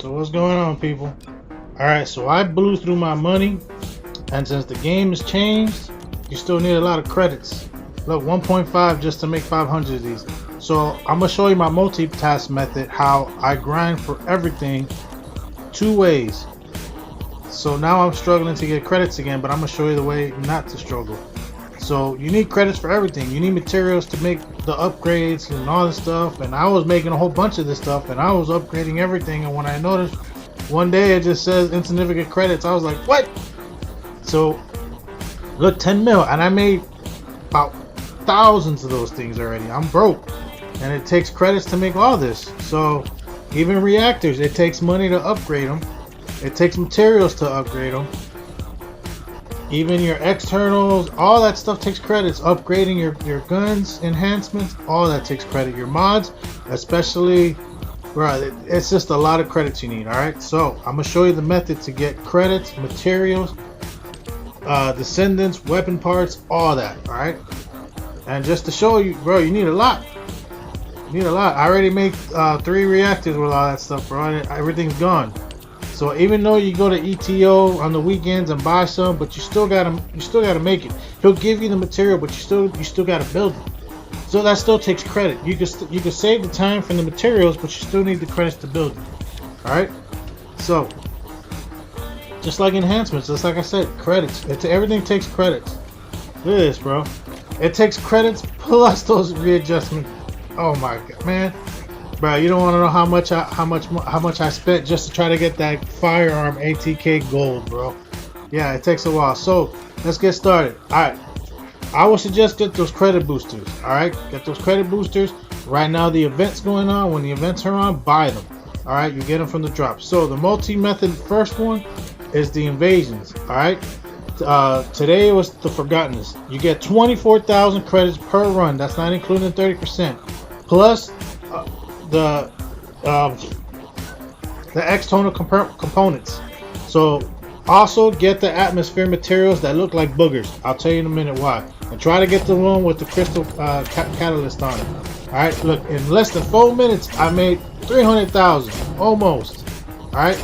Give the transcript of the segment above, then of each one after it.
So what's going on, people? Alright, so I blew through my money, and since the game has changed, you still need a lot of credits. Look, 1.5 just to make 500 of these. So I'm gonna show you my multitask method, how I grind for everything two ways. So now I'm struggling to get credits again, but I'm gonna show you the way not to struggle. So you need credits for everything. You need materials to make the upgrades and all this stuff. And I was making a whole bunch of this stuff, and I was upgrading everything. And when I noticed one day it just says insignificant credits, I was like, what? So look, 10 mil, and I made about thousands of those things already. I'm broke, and it takes credits to make all this. So even reactors, it takes money to upgrade them. It takes materials to upgrade them. Even your externals, all that stuff takes credits. Upgrading your guns, enhancements, all that takes credit. Your mods, especially, bro, it's just a lot of credits you need. Alright, so I'm gonna show you the method to get credits, materials, Descendants, weapon parts, all that. Alright, and just to show you, bro, you need a lot. You need a lot. I already made 3 reactors with all that stuff, bro. Everything's gone. So even though you go to ETO on the weekends and buy some, but you still gotta make it. He'll give you the material, but you still gotta build it. So that still takes credit. You can save the time from the materials, but you still need the credits to build it. All right. So just like enhancements, just like I said, credits. Everything takes credits. Look at this, bro. It takes credits plus those readjustments. Oh my god, man. Bro, you don't want to know how much I spent just to try to get that firearm ATK gold, bro. Yeah, it takes a while. So let's get started. All right, I would suggest get those credit boosters. All right, get those credit boosters. Right now the event's going on. When the events are on, buy them. All right, you get them from the drop. So the multi-method first one is the invasions. All right, today it was the Forgottenness. You get 24,000 credits per run. That's not including 30%. Plus the external components. So also get the atmosphere materials that look like boogers. I'll tell you in a minute why. And try to get the one with the crystal catalyst on it. Alright, look, in less than 4 minutes I made 300,000 almost. Alright,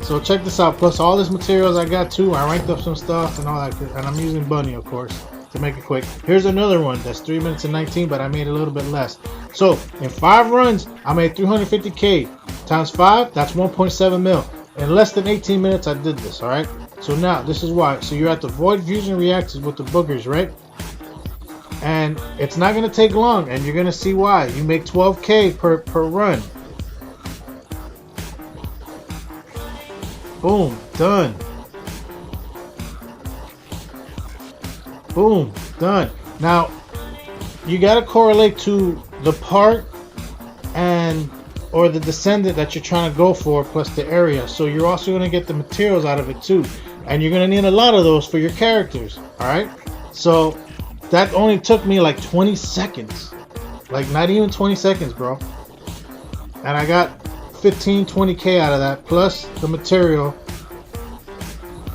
so check this out. Plus all these materials I got too. I ranked up some stuff and all that, and I'm using Bunny, of course, to make it quick. Here's another one that's 3 minutes and 19, but I made a little bit less. So in 5 runs, I made 350k times 5. That's 1.7 mil. In less than 18 minutes, I did this. All right. So now this is why. So you're at the void fusion reactors with the boogers, right? And it's not gonna take long, and you're gonna see why. You make 12k per run. Boom, done. Boom, done. Now you got to correlate to the part or the descendant that you're trying to go for, plus the area. So you're also going to get the materials out of it too, and you're going to need a lot of those for your characters. All right, so that only took me like 20 seconds, like not even 20 seconds, bro. And I got 20k out of that, plus the material.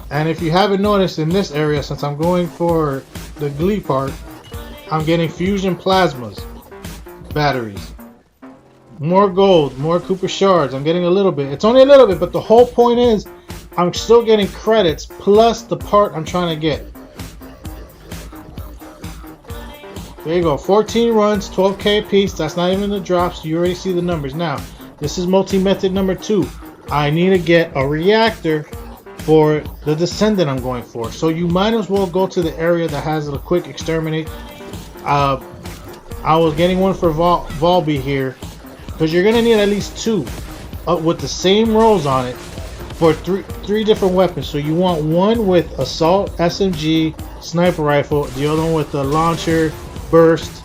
And if you haven't noticed, in this area, since I'm going for the Glee part, I'm getting fusion plasmas, batteries, more gold, more Cooper shards. I'm getting a little bit. It's only a little bit, but the whole point is I'm still getting credits plus the part I'm trying to get. There you go. 14 runs, 12k a piece. That's not even the drops. You already see the numbers. Now, this is multi-method number 2. I need to get a reactor for the Descendant I'm going for. So you might as well go to the area that has a quick exterminate. I was getting one for Volby here, because you're gonna need at least 2 with the same rolls on it for three different weapons. So you want one with assault, SMG, sniper rifle, the other one with the launcher, burst,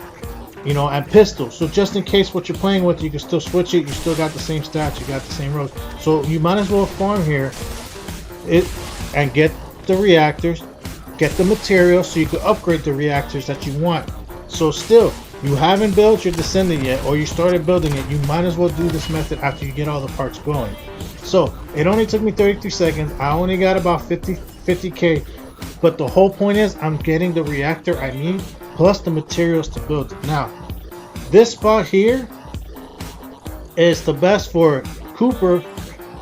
you know, and pistol. So just in case what you're playing with, you can still switch it. You still got the same stats. You got the same rolls. So you might as well farm here and get the reactors, get the materials, so you can upgrade the reactors that you want. So still, you haven't built your Descendant yet, or you started building it, you might as well do this method after you get all the parts going. So it only took me 33 seconds. I only got about 50k, but the whole point is I'm getting the reactor I need plus the materials to build it. Now this spot here is the best for Cooper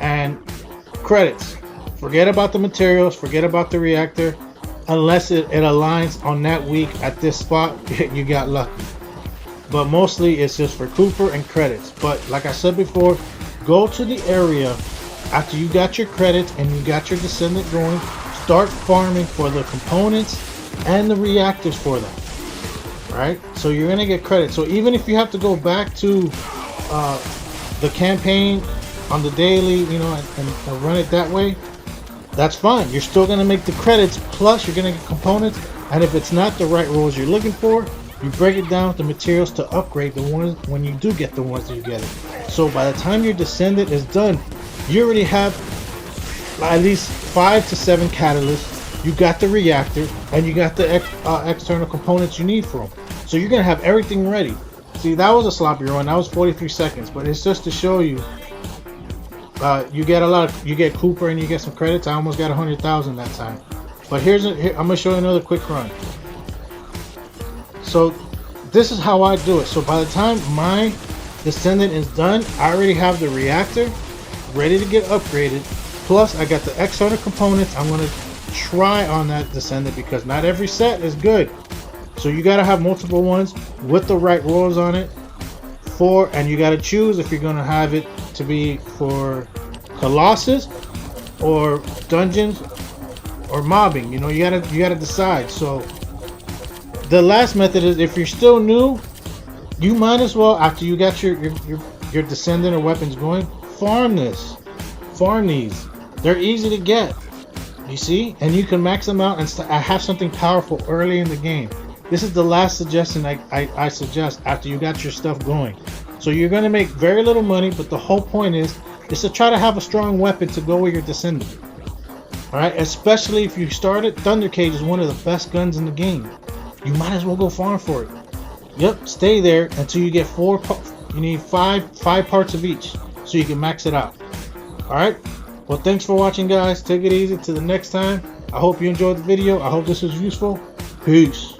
and credits. Forget about the materials, forget about the reactor. Unless it aligns on that week at this spot, you got lucky. But mostly it's just for Cooper and credits. But like I said before, go to the area after you got your credits and you got your Descendant going. Start farming for the components and the reactors for them. Right? So you're gonna get credit. So even if you have to go back to the campaign on the daily, you know, and run it that way, that's fine. You're still gonna make the credits, plus you're gonna get components. And if it's not the right rolls you're looking for, you break it down to materials to upgrade the ones when you do get the ones that you get it. So by the time your Descendant is done, you already have at least 5 to 7 catalysts. You got the reactor, and you got the external components you need for them. So you're gonna have everything ready. See, that was a sloppy run. That was 43 seconds, but it's just to show you. You get you get Cooper and you get some credits. I almost got 100,000 that time. But here, I'm gonna show you another quick run. So this is how I do it. So by the time my Descendant is done, I already have the reactor ready to get upgraded. Plus I got the external components. I'm gonna try on that Descendant because not every set is good. So you gotta have multiple ones with the right rolls on it. And you gotta choose if you're gonna have it to be for Colossus or dungeons or mobbing. You know, you gotta decide. So the last method is, if you're still new, you might as well, after you got your Descendant or weapons going, farm these. They're easy to get, you see, and you can max them out and have something powerful early in the game. This is the last suggestion I suggest after you got your stuff going. So you're going to make very little money, but the whole point is to try to have a strong weapon to go with your Descendant. Alright, especially if you started, Thunder Cage is one of the best guns in the game. You might as well go farm for it. Yep, stay there until you get 4, you need 5 parts of each, so you can max it out. Alright, well thanks for watching guys, take it easy till the next time. I hope you enjoyed the video, I hope this was useful. Peace.